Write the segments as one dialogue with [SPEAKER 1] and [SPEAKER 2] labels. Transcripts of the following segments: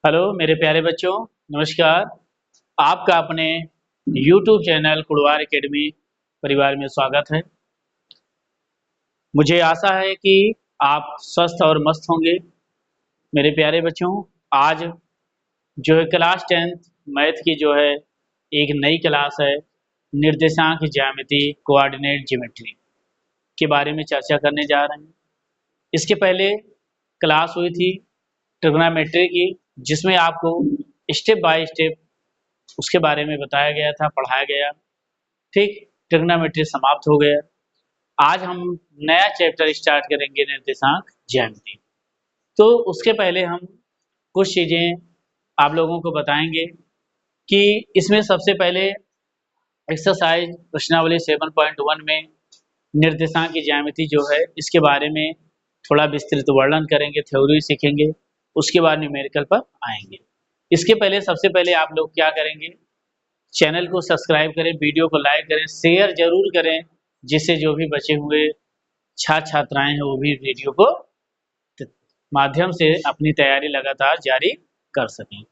[SPEAKER 1] Hello मेरे प्यारे बच्चों, नमस्कार। आपका अपने YouTube चैनल कुड़वार एकेडमी परिवार में स्वागत है। मुझे आशा है कि आप स्वस्थ और मस्त होंगे। मेरे प्यारे बच्चों, आज जो है क्लास 10th मैथ की जो है एक नई क्लास है, निर्देशांक ज्यामिति कोऑर्डिनेट ज्योमेट्री के बारे में चर्चा करने जा रहे हैं। इसके पहले क्लास हुई थी ट्रिग्नोमेट्री की, जिसमें आपको स्टेप बाय स्टेप उसके बारे में बताया गया था, पढ़ाया गया। ठीक, ट्रिग्नोमेट्री समाप्त हो गया। आज हम नया चैप्टर स्टार्ट करेंगे, निर्देशांक ज्यामिति। तो उसके पहले हम कुछ चीजें आप लोगों को बताएंगे कि इसमें सबसे पहले एक्सरसाइज प्रश्नावली 7.1 में निर्देशांक की ज्यामिति जो है, इसके बारे में थोड़ा विस्तृत वर्णन करेंगे, थ्योरी सीखेंगे, उसके बाद न्यूमेरिकल पर आएंगे। इसके पहले सबसे पहले आप लोग क्या करेंगे, चैनल को सब्सक्राइब करें, वीडियो को लाइक करें, शेयर जरूर करें, जिससे जो भी बचे हुए छात्र छात्राएं हैं वो भी वीडियो को माध्यम से अपनी तैयारी लगातार जारी कर सकें।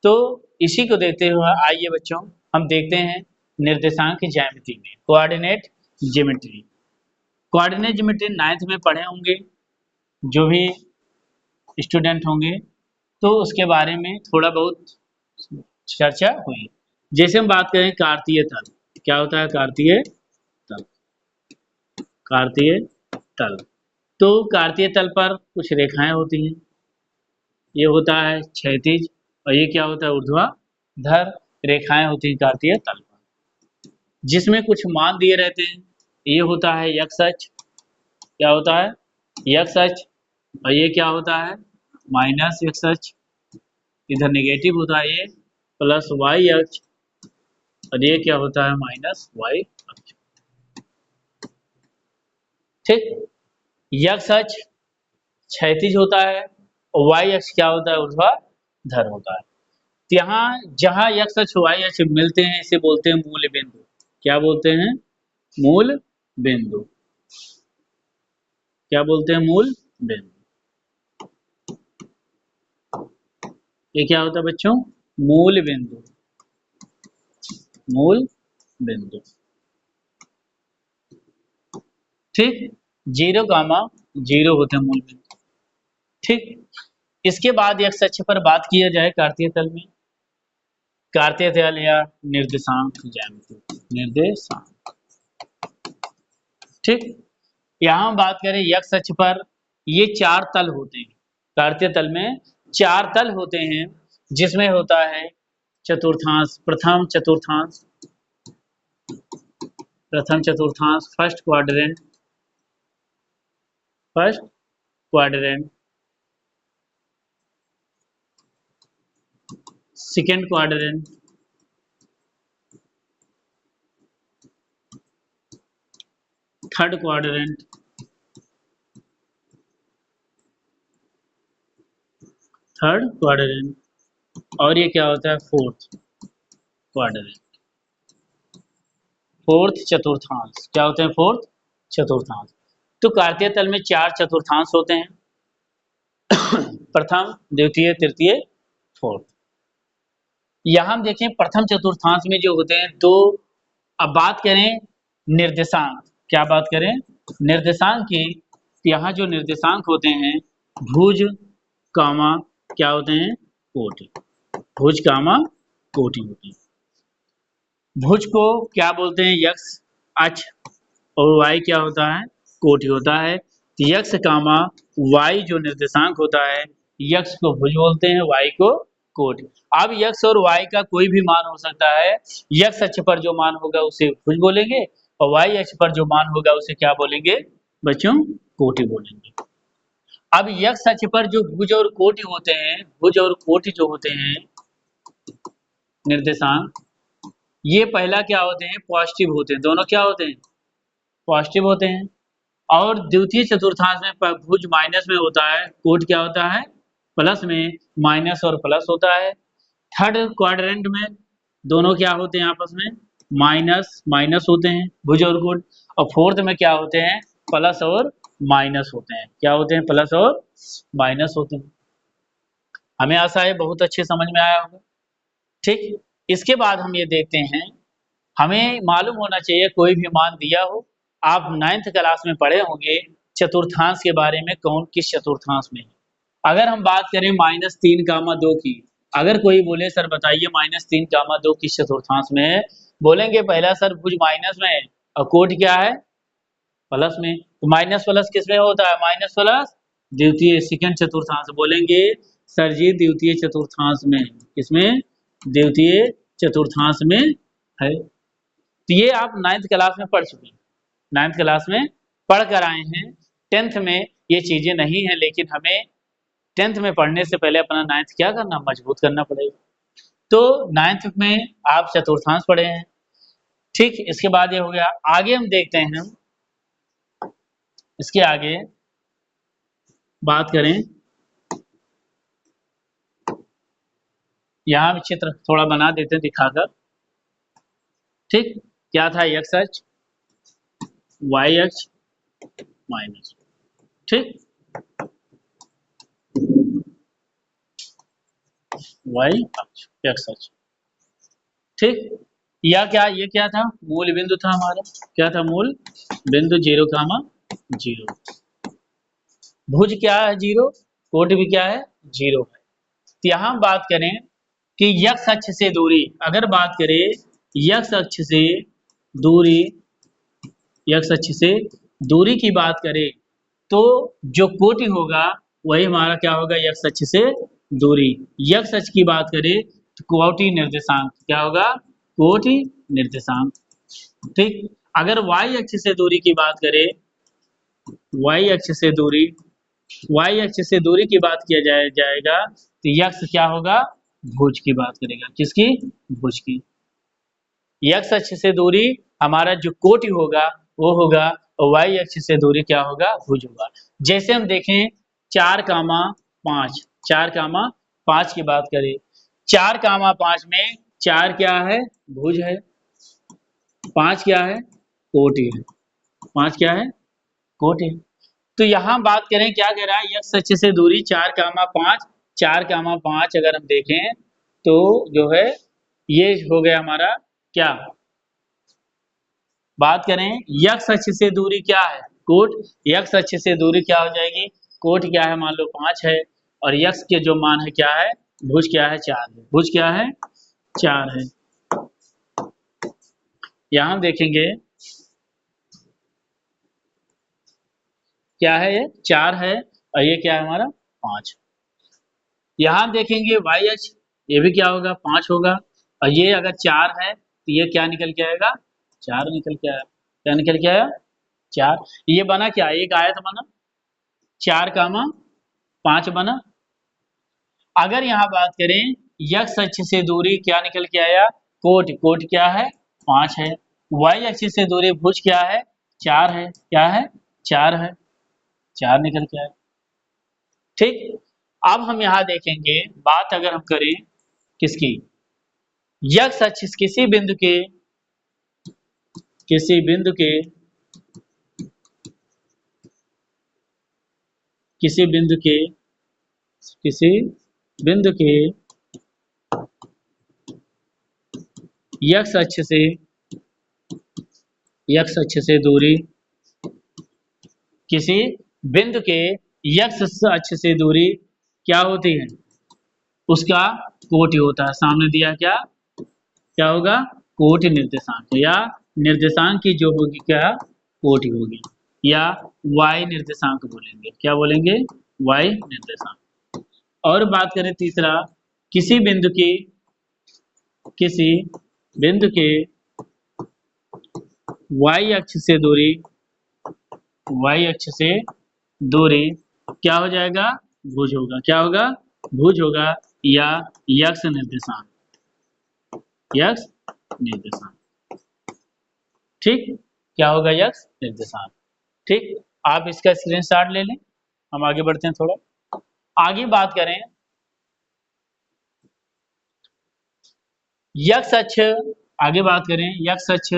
[SPEAKER 1] तो इसी को देखते हुए आइए बच्चों, हम देखते हैं निर्देशांक की ज्यामिति में coordinate geometry. Coordinate geometry 9th में पढ़े होंगे जो भी स्टूडेंट होंगे, तो उसके बारे में थोड़ा बहुत चर्चा हुई। जैसे हम बात करें कार्तीय तल, क्या होता है कार्तीय तल? कार्तीय तल, तो कार्तीय तल पर कुछ रेखाएं होती हैं। ये होता है क्षैतिज और ये क्या होता है ऊर्ध्वाधर रेखाएं होती हैं कार्तीय तल पर, जिसमें कुछ मान दिए रहते हैं। ये होता है x अक्ष, क्या होता है x अक्ष, और ये क्या होता है माइनस x अक्ष। इधर नेगेटिव होता है ये प्लस y अक्ष, और ये क्या होता है माइनस y अक्ष। ठीक, x अक्ष क्षैतिज होता है और y अक्ष क्या होता है ऊर्ध्वाधर होता है। तो यहाँ जहाँ x अक्ष y अक्ष मिलते हैं, इसे बोलते हैं मूल बिंदु। क्या बोलते हैं? मूल बिंदु। क्या बोलते हैं? मूल बिंदु। ये क्या होता है बच्चों? मूल बिंदु। मूल बिंदु। ठीक, 0,0 होते हैं मूल बिंदु। ठीक, इसके बाद x अक्ष पर बात किया जाए कार्तीय तल में, कार्तीय तल या निर्देशांक ज्यामिति, निर्देशांक। ठीक, यहाँ हम बात करें x अक्ष पर ये 4 तल होते हैं। कार्तीय तल में 4 तल होते हैं, जिसमें होता है चतुर्थांश, प्रथम चतुर्थांश, first quadrant, second quadrant, third quadrant, और ये क्या होता है फोर्थ क्वाड्रेंट, फोर्थ चतुर्थांश। क्या होते हैं? फोर्थ चतुर्थांश। तो कार्तीय तल में 4 चतुर्थांश होते हैं, प्रथम, द्वितीय, तृतीय, फोर्थ। यहां हम देखें प्रथम चतुर्थांश में जो होते हैं दो। अब बात करें निर्देशांक, क्या बात करें निर्देशांक की, यहाँ जो निर्देशांक होते हैं भुज कामा क्या होते हैं कोटि, भुज कामा कोटि होते हैं। भुज को क्या बोलते हैं? यक्ष अक्ष, और y क्या होता है? कोटि होता है। यक्ष कामा y जो निर्देशांक होता है, यक्ष को भुज बोलते हैं, y को कोटि। अब यक्ष और y का कोई भी मान हो सकता है। यक्ष अक्ष पर जो मान होगा उसे भुज बोलेंगे, और y अक्ष पर जो मान होगा उसे क्या बोलेंगे बच्चों? कोटि बोलेंगे। अब यक्ष अक्ष पर जो भुज और कोटि होते हैं, भुज और कोटि जो होते हैं निर्देशांक, ये पहला क्या होते हैं? पॉजिटिव होते हैं। दोनों क्या होते हैं? पॉजिटिव होते हैं। और द्वितीय चतुर्थांश में भुज माइनस में होता है, कोट क्या होता है? प्लस में। माइनस और प्लस होता है। थर्ड क्वाड्रेंट में दोनों क्या होते हैं? आपस में माइनस माइनस होते हैं, भुज और कोट। और फोर्थ में क्या होते हैं? प्लस और माइनस होते हैं। क्या होते हैं? प्लस और माइनस होते हैं। हमें आशा है बहुत अच्छे समझ में आया होगा। ठीक, इसके बाद हम ये देखते हैं, हमें मालूम होना चाहिए कोई भी मान दिया हो, आप 9th क्लास में पढ़े होंगे चतुर्थांश के बारे में, कौन किस चतुर्थांश में है। अगर हम बात करें -3, 2 की, अगर कोई बोले सर बताइए -3, 2 किस चतुर्थांश में है, बोलेंगे पहला सर भुज माइनस में है और कोट क्या है प्लस में। तो माइनस प्लस किस में होता है, माइनस प्लस द्वितीय सेकंड चतुर्थांश। बोलेंगे सर जी द्वितीय चतुर्थांश में, किसमें, द्वितीय चतुर्थांश में है। तो ये आप 9th क्लास में पढ़ चुके हैं, 9th क्लास में पढ़ कर आए हैं। 10th में ये चीजें नहीं है, लेकिन हमें 10th में पढ़ने से पहले अपना 9th क्या करना, मजबूत करना पड़ेगा। तो 9th में आप चतुर्थांश पढ़े हैं। ठीक, इसके बाद ये हो गया। आगे हम देखते हैं, इसके आगे बात करें, यहाँ भी चित्र थोड़ा बना देते हैं दिखाकर। ठीक, क्या था, एक्स अक्ष, वाई अक्ष माइनस, ठीक, वाई अक्ष एक्स अक्ष, ठीक। या क्या, ये क्या था, मूल बिंदु था हमारा, क्या था, मूल बिंदु 0, 0। भुज क्या है 0, कोट भी क्या है 0 है। तो यहाँ हम बात करें कि यक्ष अक्ष से दूरी, अगर बात करें यक्ष अक्ष से दूरी, यक्ष अक्ष से दूरी की बात करें तो जो कोटि होगा वही हमारा क्या होगा, यक्ष अक्ष से दूरी। यक्ष अक्ष की बात करें तो कोटि निर्देशांक क्या होगा, कोटि निर्देशांक, ठीक। अगर वाई अक्ष से दूरी की बात करें, वाई अक्ष से दूरी, वाई अक्ष से दूरी की बात किया जाएगा तो यक्ष क्या होगा, भुज की बात करेगा, किसकी, भुज की। यक्ष अक्ष से दूरी हमारा जो कोटि होगा वो होगा, और वाई अक्ष से दूरी क्या होगा, भुज होगा। जैसे हम देखें 4, 5, 4, 5 की बात करें, 4, 5 में 4 क्या है, भुज है, 5 क्या है, कोटि है, 5 क्या है, कोटि है। तो यहाँ बात करें क्या कह रहा है, यक्ष अक्ष से दूरी 4, 5, 4, 5 अगर हम देखें तो जो है ये हो गया हमारा क्या, बात करें यक्ष अक्ष से दूरी क्या है, कोट, यक्ष अक्ष से दूरी क्या हो जाएगी, कोट क्या है, मान लो 5 है, और यक्ष के जो मान है क्या है, भुज क्या है, 4 है, भुज क्या है, 4 है। यहां हम देखेंगे क्या है, ये 4 है और ये क्या है हमारा 5। यहां देखेंगे वाई अक्ष, ये भी क्या होगा, 5 होगा, और ये अगर 4 है तो ये क्या निकल के आएगा, 4 निकल के आया, क्या निकल के आया, 4। ये बना क्या, एक आयत बना, 4, 5 बना। अगर यहाँ बात करें यक्ष अक्ष से दूरी क्या निकल के आया, कोट, कोट क्या है, 5 है। वाई अक्ष से दूरी भुज क्या है, 4 है, क्या है, 4 है, 4 निकल के आया, ठीक। अब हम यहाँ देखेंगे, बात अगर हम करें किसकी, यक्ष अक्ष किसी बिंदु के, किसी बिंदु के, किसी बिंदु के, किसी बिंदु के यक्ष अक्ष से, यक्ष अक्ष से दूरी, किसी बिंदु के यक्ष अक्ष से दूरी क्या होती है, उसका कोटि होता है। सामने दिया क्या, क्या होगा, कोटि निर्देशांक, या निर्देशांक की जो होगी क्या, कोटि होगी, या वाई निर्देशांक बोलेंगे, क्या बोलेंगे, वाई निर्देशांक। और बात करें तीसरा, किसी बिंदु की, किसी बिंदु के वाई अक्ष से दूरी, वाई अक्ष से दूरी क्या हो जाएगा, भुज होगा, क्या होगा, भुज होगा, या यक्ष निर्देशांक, यक्ष निर्देशांक, ठीक, क्या होगा, यक्ष निर्देशांक, ठीक। आप इसका स्क्रीनशॉट ले लें, हम आगे बढ़ते हैं थोड़ा। आगे बात करें यक्ष अक्ष, आगे बात करें यक्ष अक्ष,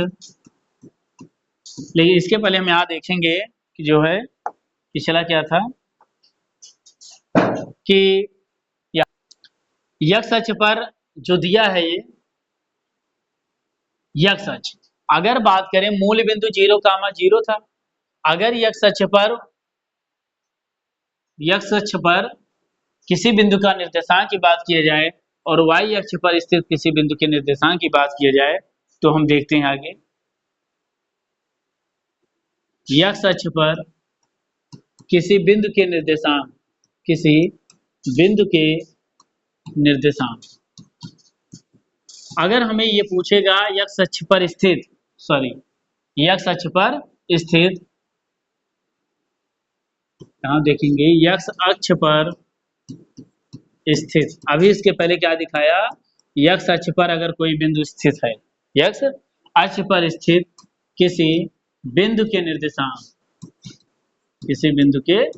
[SPEAKER 1] लेकिन इसके पहले हम यहाँ देखेंगे कि जो है पिछला क्या था, कि यक्स अक्ष पर जो दिया है ये यक्स अक्ष, अगर बात करें मूल बिंदु 0, था। अगर यक्स अक्ष पर किसी बिंदु का निर्देशांक की बात किया जाए और वाई अक्ष पर स्थित किसी बिंदु के निर्देशांक की बात किया जाए तो हम देखते हैं आगे। यक्स अक्ष पर किसी बिंदु के निर्देशांक, किसी बिंदु के निर्देशांक, अगर हमें ये पूछेगा यक्स अक्ष पर स्थित, यक्स अक्ष पर स्थित, यहां देखेंगे यक्स अक्ष पर स्थित, अभी इसके पहले क्या दिखाया, यक्स अक्ष पर अगर कोई बिंदु स्थित है, यक्स अक्ष पर स्थित किसी बिंदु के निर्देशांक, किसी बिंदु के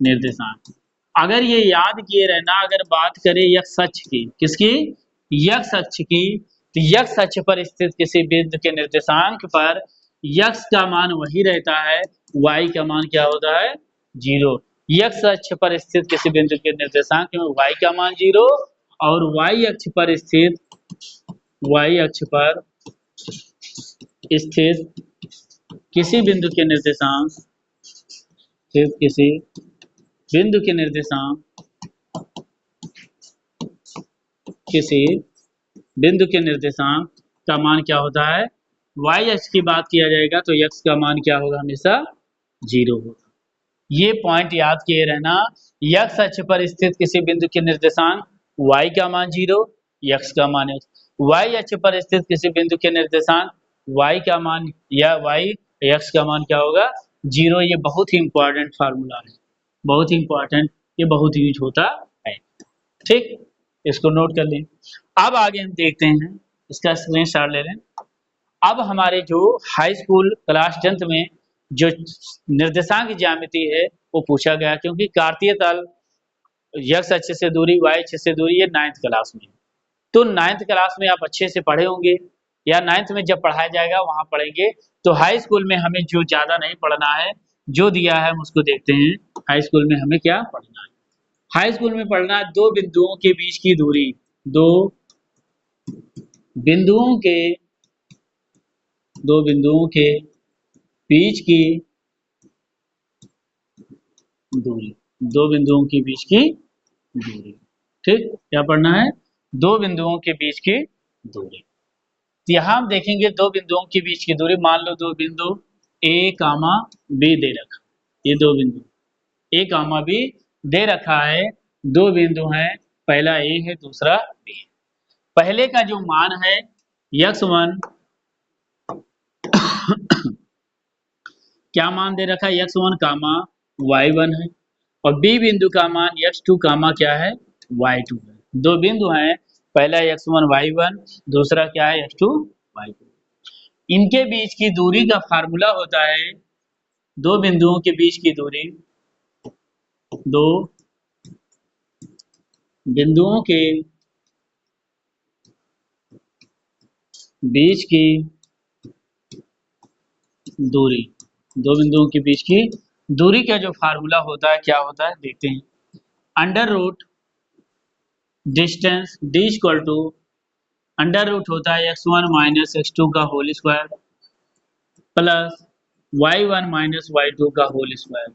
[SPEAKER 1] निर्देशांक, अगर ये याद किए रहना, अगर बात करें यक्स अक्ष की, किसकी, यक्स अक्ष की, तो यक्स अक्ष पर स्थित किसी बिंदु के निर्देशांक पर यक्स का मान वही रहता है, वाई का मान क्या होता है, 0। यक्स अक्ष पर स्थित किसी बिंदु के निर्देशांक में वाई का मान 0 और वाई अक्ष पर स्थित किसी बिंदु के निर्देशांक, किसी बिंदु के निर्देशांक, किसी बिंदु के निर्देशांक का मान क्या होता है, वाई अक्ष की बात किया जाएगा तो यक्स का मान क्या होगा, हमेशा 0 होगा। ये पॉइंट याद किए रहना, यक्स अक्ष पर स्थित किसी बिंदु के निर्देशांक y का मान 0, यक्स का मान x, y अक्ष पर स्थित किसी बिंदु के निर्देशांक y का मान या y x का मान क्या होगा, 0। ये बहुत ही इंपॉर्टेंट फार्मूला है, बहुत ही इंपॉर्टेंट, ये बहुत यूज होता है, ठीक, इसको नोट कर लें। अब आगे हम देखते हैं, इसका स्क्रीनशॉट ले लें। अब हमारे जो हाई स्कूल क्लास 10th में जो निर्देशांक ज्यामिति है वो पूछा गया, क्योंकि कार्तीय तल, यक्स अक्ष से दूरी, वाई अक्ष से दूरी, ये 9th क्लास में, तो 9th क्लास में आप अच्छे से पढ़े होंगे या 9th में जब पढ़ाया जाएगा वहां पढ़ेंगे। तो हाई स्कूल में हमें जो ज्यादा नहीं पढ़ना है, जो दिया है हम उसको देखते हैं। हाई स्कूल में हमें क्या पढ़ना है, हाई स्कूल में पढ़ना है दो बिंदुओं के बीच की दूरी, दो बिंदुओं के बीच की दूरी, दो बिंदुओं के बीच की दूरी, ठीक, क्या पढ़ना है, दो बिंदुओं के बीच की दूरी। तो यहां हम देखेंगे दो बिंदुओं के बीच की दूरी, मान लो दो बिंदु ए कामा बी दे रखा, ये दो बिंदु ए कामा बी दे रखा है, दो बिंदु हैं, पहला ए है दूसरा बी है। पहले का जो मान है x1 क्या मान दे रखा है, x1 कामा y1 है, और बी बिंदु का मान x2 कामा क्या है, y2 है। दो बिंदु हैं, पहला x1 y1, दूसरा क्या है x2 y2। इनके बीच की दूरी का फार्मूला होता है, दो बिंदुओं के बीच की दूरी, दो बिंदुओं के बीच की दूरी, दो बिंदुओं के बीच की दूरी का जो फार्मूला होता है क्या होता है, देखते हैं। Under root distance d equal to under root होता है x1 माइनस x2 का whole square plus y1 minus y2 का होल स्क्वायर,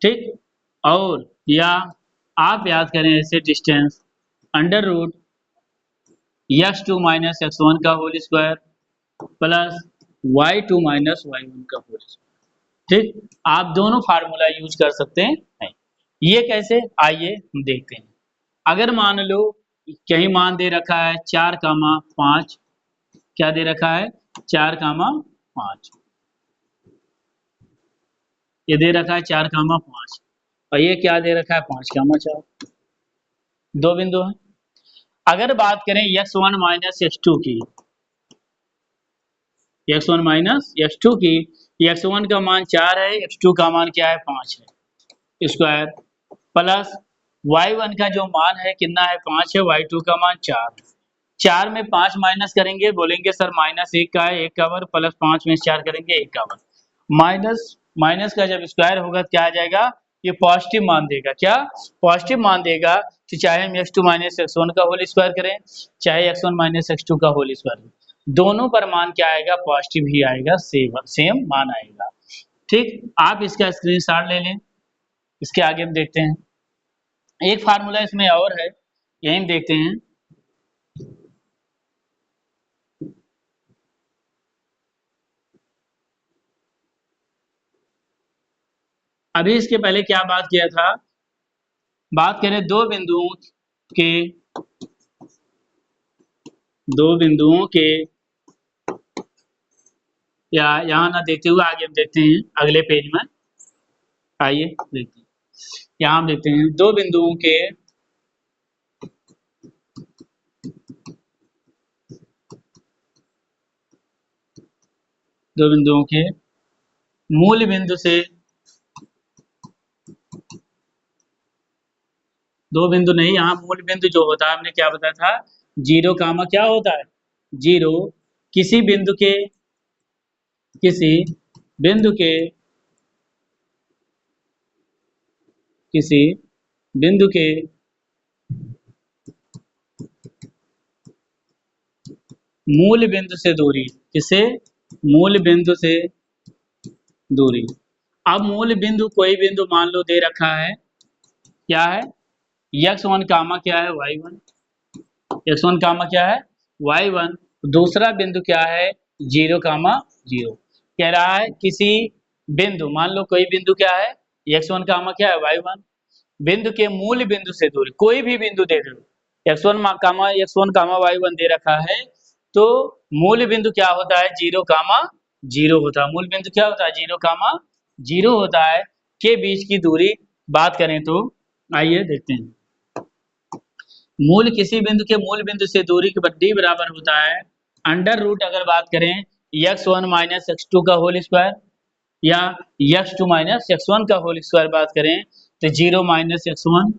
[SPEAKER 1] ठीक, और या आप याद करें ऐसे distance under root x2 minus x1 का whole square plus y2 minus y1 का होल स्क्वायर, ठीक, आप दोनों फार्मूला यूज कर सकते हैं। ये कैसे, आइए हम देखते हैं। अगर मान लो कहीं मान दे रखा है 4,5, क्या दे रखा है 4,5, ये दे रखा है 4,5 और ये क्या दे रखा है 5,4, दो बिंदु हैं। अगर बात करें x1 माइनस x2 की, x1 माइनस x2 की, x1 का मान 4 है, x2 का मान क्या है 5 है स्क्वायर प्लस y1 का जो मान है कितना है 5 है, y2 का मान 4 है। 4 में 5 माइनस करेंगे, बोलेंगे सर माइनस 1 का है, 1 का वर्ग प्लस 5 में 4 करेंगे 1 का वर्ग, माइनस का जब स्क्वायर होगा क्या आ जाएगा, ये पॉजिटिव मान देगा, क्या पॉजिटिव मान देगा। तो चाहे हम x2 माइनस x1 का होल स्क्वायर करें, चाहे x1 माइनस x2 का होल स्क्वायर करें, दोनों पर मान क्या आएगा, पॉजिटिव ही आएगा, सेम मान आएगा। ठीक, आप इसका स्क्रीनशॉट ले लें। इसके आगे हम देखते हैं, एक फार्मूला इसमें और है, यही देखते हैं। अभी इसके पहले क्या बात किया था, बात करें के दो बिंदुओं के, या यहाँ ना देखते हुए आगे हम देखते हैं अगले पेज में, आइए देखते हैं। यहाँ हम देखते हैं दो बिंदुओं के मूल बिंदु से, दो बिंदु नहीं, यहाँ मूल बिंदु जो होता है हमने क्या बताया था, जीरो कामा क्या होता है, जीरो, किसी बिंदु के, किसी बिंदु के, किसी बिंदु के मूल बिंदु से दूरी, किसे, मूल बिंदु से दूरी। अब मूल बिंदु कोई बिंदु मान लो दे रखा है, क्या है, x1 कामा क्या है, y1, x1 कामा क्या है, y1, दूसरा बिंदु क्या है, 0 कामा 0। कह रहा है किसी बिंदु, मान लो कोई बिंदु क्या है, x1 कामा क्या है, y1, बिंदु के मूल बिंदु से दूरी, कोई भी बिंदु दे दो, x1 कामा y1 दे रखा है, तो मूल बिंदु क्या होता है, 0 कामा 0 होता है, मूल बिंदु क्या होता है, 0 कामा 0 होता है, के बीच की दूरी बात करें तो आइए देखते हैं। मूल, किसी बिंदु के मूल बिंदु से दूरी के d बराबर होता है अंडर रूट, अगर बात करें x1 माइनस x2 का होल स्क्वायर, या x2 माइनस x1 का होल स्क्वायर बात करें तो 0 माइनस x1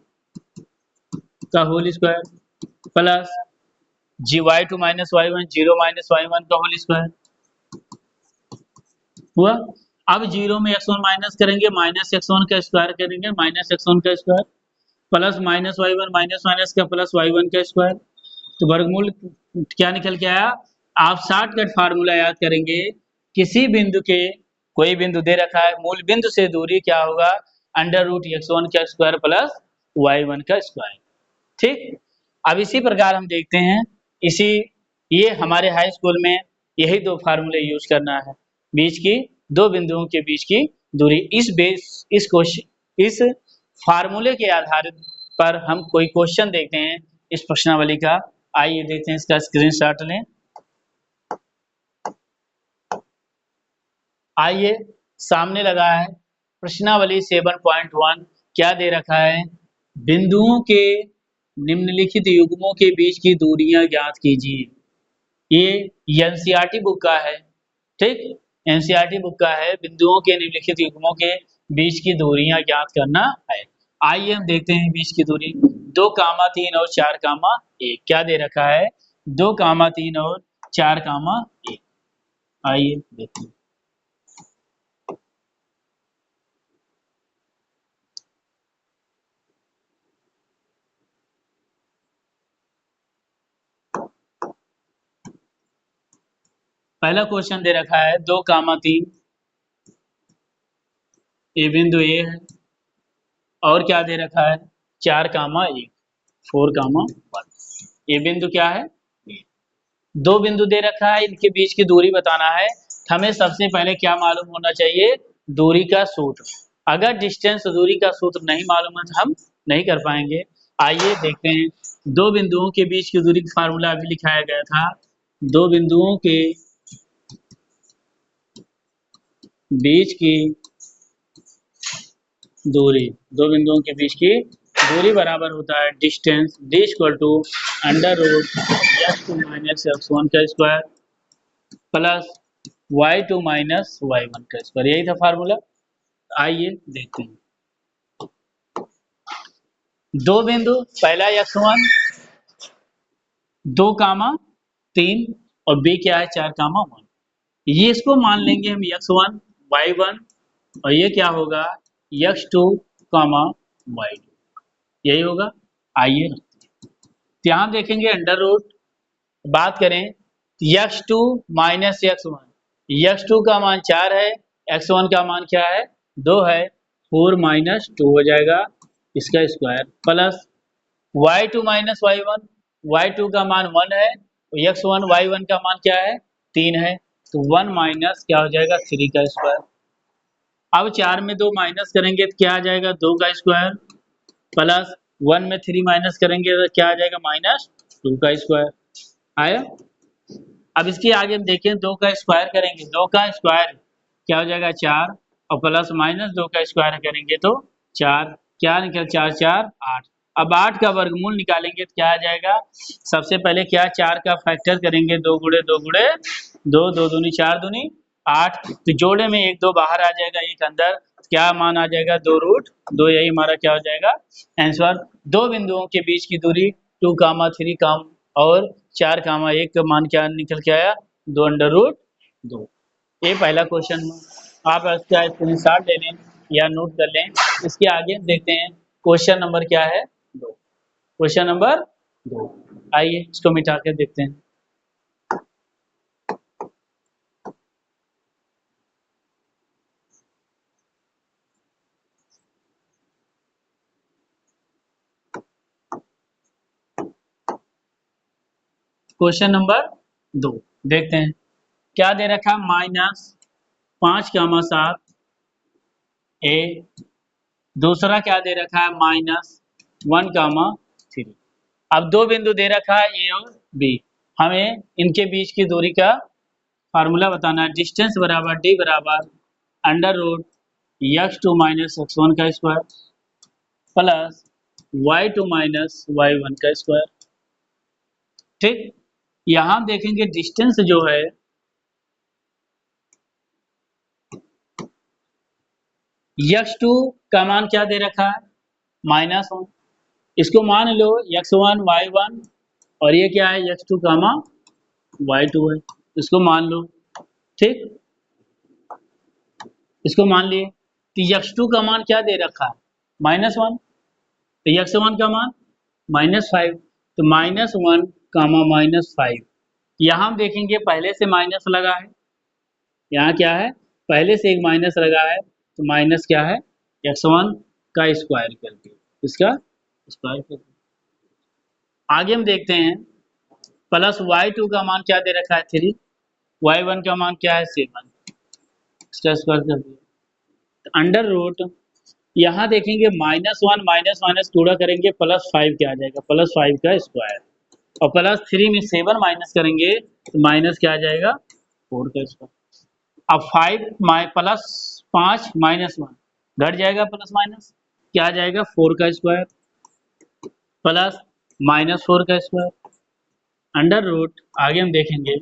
[SPEAKER 1] का whole square plus y2 minus y1, 0 minus y1 का होल स्क्वायर हुआ। अब 0 में x1 माइनस करेंगे, माइनस x1 का स्क्वायर करेंगे, माइनस x1 का square plus minus y1, minus minus का प्लस y1 का स्क्वायर, तो वर्गमूल क्या निकल के आया। आप शॉर्टकट फार्मूला याद करेंगे, किसी बिंदु के, कोई बिंदु दे रखा है, मूल बिंदु से दूरी क्या होगा, अंडर रूट x1 का स्क्वायर प्लस y1 का स्क्वायर। ठीक, अब इसी प्रकार हम देखते हैं, इसी, ये हमारे हाई स्कूल में यही दो फार्मूले यूज करना है, बीच की, दो बिंदुओं के बीच की दूरी। इस फार्मूले के आधार पर हम कोई क्वेश्चन देखते हैं इस प्रश्नावली का, आइए देखते हैं, इसका स्क्रीनशॉट लें। आइए, सामने लगा है प्रश्नावली 7.1, क्या दे रखा है, बिंदुओं के निम्नलिखित युग्मों के बीच की दूरियां ज्ञात कीजिए। ये एनसीईआरटी बुक का है, ठीक, एनसीईआरटी बुक का है, बिंदुओं के निम्नलिखित युग्मों के बीच की दूरियां ज्ञात करना है। आइए हम देखते हैं बीच की दूरी, 2, 3 और 4, 1, क्या दे रखा है, 2, 3 और 4, 1। आइए देखते हैं। पहला क्वेश्चन दे रखा है 2, 3, ये बिंदु ए है, और क्या दे रखा है 4, 1, 4, 1, ये बिंदु क्या है, दो बिंदु दे रखा है, इनके बीच की दूरी बताना है। हमें सबसे पहले क्या मालूम होना चाहिए, दूरी का सूत्र। अगर डिस्टेंस, दूरी का सूत्र नहीं मालूम है तो हम नहीं कर पाएंगे। आइए देखते हैं, दो बिंदुओं के बीच की दूरी का फार्मूला अभी लिखाया गया था, दो बिंदुओं के बीच की दूरी, दो बिंदुओं के बीच की दूरी बराबर होता है distance, d equal to under root x2 minus x1 का square plus y2 minus y1 का स्क्वायर, यही था फार्मूला। आइए देखते हैं, दो बिंदु, पहला x1 2, 3 और b क्या है 4, 1, ये इसको मान लेंगे हम x1 y1, और ये क्या होगा x2, y2, यही होगा। आइए यहाँ देखेंगे अंडर रूट, बात करें x2 माइनस x1, x2 का मान 4 है, x1 का मान क्या है 2 है, 4 माइनस 2 हो जाएगा इसका square, plus y2 minus y1, y2 का मान 1 है, x1 y1 का मान क्या है 3 है, तो 1 माइनस क्या हो जाएगा 3 का स्क्वायर। अब 4 में 2 माइनस करेंगे तो क्या आ जाएगा 2 का स्क्वायर, प्लस 1 में 3 माइनस करेंगे तो क्या आ जाएगा माइनस 2 का स्क्वायर आया। अब इसके आगे हम देखें 2 का स्क्वायर करेंगे, 2 का स्क्वायर क्या हो जाएगा 4 और प्लस माइनस 2 का स्क्वायर करेंगे तो 4, क्या निकल 4 4 8। अब 8 का वर्गमूल निकालेंगे तो क्या आ जाएगा, सबसे पहले क्या 4 का फैक्टर करेंगे, 2 गुणे 2 गुणे 2, 2 दूनी 4 दूनी 8, तो जोड़े में 1 2 बाहर आ जाएगा, एक अंदर, क्या मान आ जाएगा 2 रूट 2, यही हमारा क्या हो जाएगा आंसर। दो बिंदुओं के बीच की दूरी 2 कामा 3 काम और 4 कामा 1 का मान क्या निकल के आया 2 अंडर रूट 2। ये पहला क्वेश्चन, आप इसका स्क्रीनशॉट ले लें या नोट कर लें। इसके आगे देखते हैं क्वेश्चन नंबर क्या है 2, क्वेश्चन नंबर 2, आइए इसको मिटा के देखते हैं। क्वेश्चन नंबर 2 देखते हैं क्या दे रखा है, माइनस 5 कामा 7 ए, दूसरा क्या दे रखा है माइनस 1 कामा 3। अब दो बिंदु दे रखा है ए और बी, हमें इनके बीच की दूरी का फार्मूला बताना है, डिस्टेंस बराबर डी बराबर under root x2 minus x1 का square plus y2 minus y1 का स्क्वायर। ठीक, यहां देखेंगे डिस्टेंस जो है x2 का मान क्या दे रखा है -1, इसको मान लो x1 y1 और ये क्या है x2 कामा y2 है, इसको मान लो। ठीक, इसको मान लिए कि x2 का मान क्या दे रखा है -1, तो x1 का मान -5, तो -1 कामा -5। यहाँ हम देखेंगे पहले से माइनस लगा है, यहाँ क्या है पहले से एक माइनस लगा है, तो माइनस क्या है x1 का स्क्वायर करके, इसका स्क्वायर करके। आगे हम देखते हैं प्लस y2 का मान क्या दे रखा है 3, y1 का मान क्या है 7, इसका स्क्वायर कर दिया अंडर रूट। यहाँ देखेंगे -1 माइनस माइनस पूरा करेंगे +5 क्या आ जाएगा +5 का स्क्वायर, और +3 में 7 माइनस करेंगे तो माइनस क्या आ जाएगा 4 का स्क्वायर। अब 5 प्लस 5 -1 घट जाएगा, प्लस माइनस क्या आ जाएगा 4 का स्क्वायर प्लस -4 का स्क्वायर अंडर रूट। आगे हम देखेंगे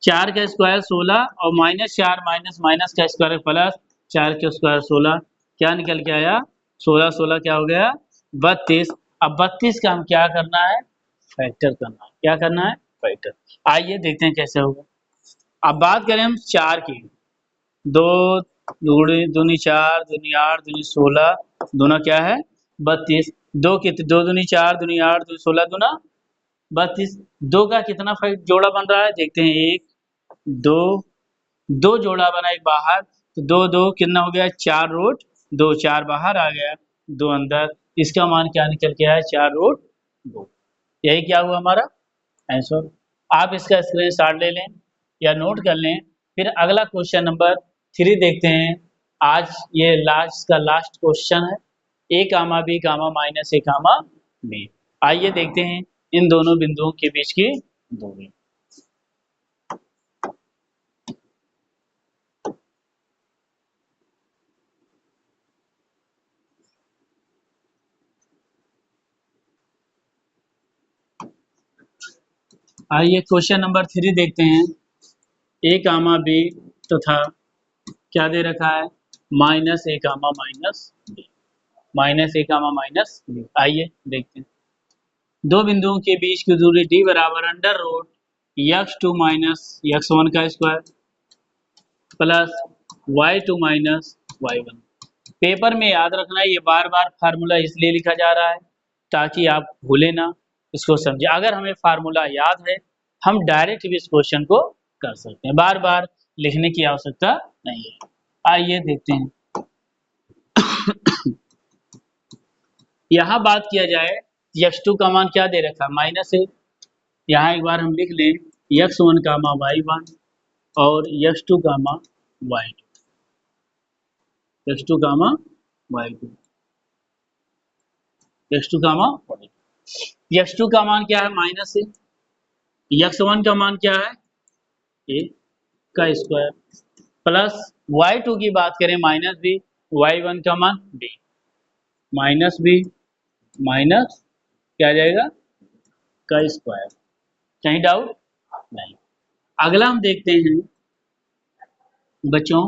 [SPEAKER 1] 4 का स्क्वायर 16 और -4 माइनस माइनस का स्क्वायर प्लस 4 का स्क्वायर 16, क्या निकल के आया 16 16 क्या हो गया 32। अब 32 का हम क्या करना है फैक्टर करना है, क्या करना है फैक्टर। आइए देखते हैं कैसे होगा। अब बात करें हम 4 की, 2 दूनी 4 दूनी 8 दूनी 16 दूना क्या है 32, 2 कितने 2 दूनी 4 दूनी 8 दूनी 16 दूना 32, 2 का कितना जोड़ा बन रहा है देखते हैं 1 2 2 जोड़ा बना एक बाहर, तो 2 2 कितना हो गया 4 रूट 2, 4 बाहर आ गया 2 अंदर, इसका मान क्या निकल के आया 4 रूट 2। यही क्या हुआ हमारा आंसर। आप इसका स्क्रीनशॉट ले लें या नोट कर लें। फिर अगला क्वेश्चन नंबर 3 देखते हैं। आज ये लास्ट क्वेश्चन है, a comma b comma minus a comma b। आइए देखते हैं इन दोनों बिंदुओं के बीच की दूरी। आइए क्वेश्चन नंबर 3 देखते हैं, a कामा b तथा क्या दे रखा है -a comma minus b, -a comma minus b। आइए देखते हैं दो बिंदुओं के बीच की दूरी d बराबर under root x2 minus x1 का square plus y2 minus y1। Paper में याद रखना, ये बार बार फार्मूला इसलिए लिखा जा रहा है ताकि आप भूले ना, इसको समझे। अगर हमें फार्मूला याद है हम डायरेक्ट भी इस क्वेश्चन को कर सकते हैं, बार बार लिखने की आवश्यकता नहीं है। आइए देखते हैं। यहाँ बात किया जाए x2 का मान क्या दे रखा है, माइनस है। यहाँ एक बार हम लिख लें x1 का मान y1 और x2 का मान y2, x2 का मान y2, x2 का मान y2। x2 का मान क्या है, माइनस है। x1 का मान क्या है, a का स्क्वायर, प्लस y2 की बात करें माइनस b, y1 का मान b, माइनस b माइनस क्या आ जाएगा का स्क्वायर। कहीं डाउट नहीं। अगला हम देखते हैं बच्चों,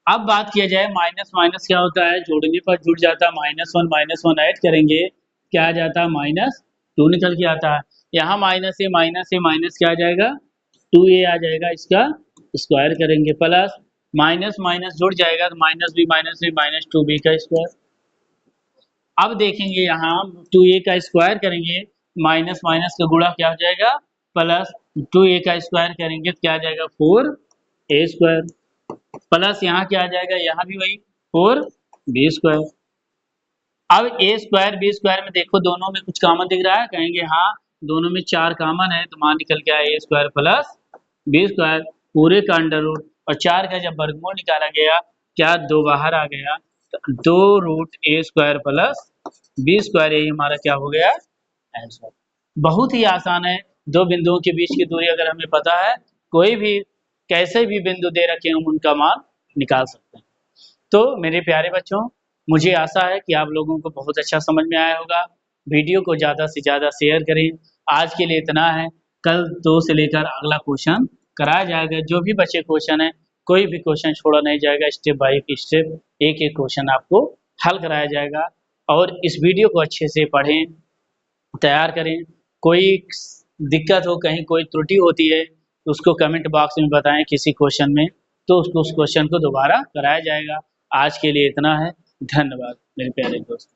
[SPEAKER 1] अब बात किया जाए माइनस माइनस क्या होता है, जोड़ने पर जुड़ जाता है, माइनस वन ऐड करेंगे क्या आ जाता है, -2 निकल के आता है। यहाँ माइनस है माइनस क्या आ जाएगा, 2a आ जाएगा, इसका स्क्वायर करेंगे, प्लस माइनस माइनस जुड़ जाएगा तो -b -2b का स्क्वायर। अब देखेंगे यहाँ 2a का स्क्वायर करेंगे, माइनस माइनस का गुणा क्या हो जाएगा, प्लस 2a का स्क्वायर करेंगे तो क्या आ जाएगा 4a स्क्वायर, प्लस यहाँ क्या आ जाएगा, यहाँ भी वही 4b स्क्वायर। अब a स्क्वायर b स्क्वायर में देखो दोनों में कुछ कॉमन दिख रहा है, कहेंगे हाँ दोनों में 4 कॉमन है, तो मान निकल के आया a square plus b square पूरे का अंडर रूट, और 4 का जब वर्गमूल निकाला गया क्या 2 बाहर आ गया, तो 2 root a square plus b square, यही हमारा क्या हो गया आंसर। बहुत ही आसान है, दो बिंदुओं के बीच की दूरी अगर हमें पता है, कोई भी कैसे भी बिंदु दे रखे हम उनका मान निकाल सकते हैं। तो मेरे प्यारे बच्चों, मुझे आशा है कि आप लोगों को बहुत अच्छा समझ में आया होगा। वीडियो को ज़्यादा से ज़्यादा शेयर करें। आज के लिए इतना है, कल 2 से लेकर अगला क्वेश्चन कराया जाएगा। जो भी बचे क्वेश्चन है, कोई भी क्वेश्चन छोड़ा नहीं जाएगा, स्टेप बाय स्टेप एक एक क्वेश्चन आपको हल कराया जाएगा। और इस वीडियो को अच्छे से पढ़ें, तैयार करें। कोई दिक्कत हो, कहीं कोई त्रुटि होती है तो उसको कमेंट बॉक्स में बताएं किसी क्वेश्चन में, तो उसको उस क्वेश्चन को दोबारा कराया जाएगा। आज के लिए इतना है, धन्यवाद मेरे प्यारे दोस्त।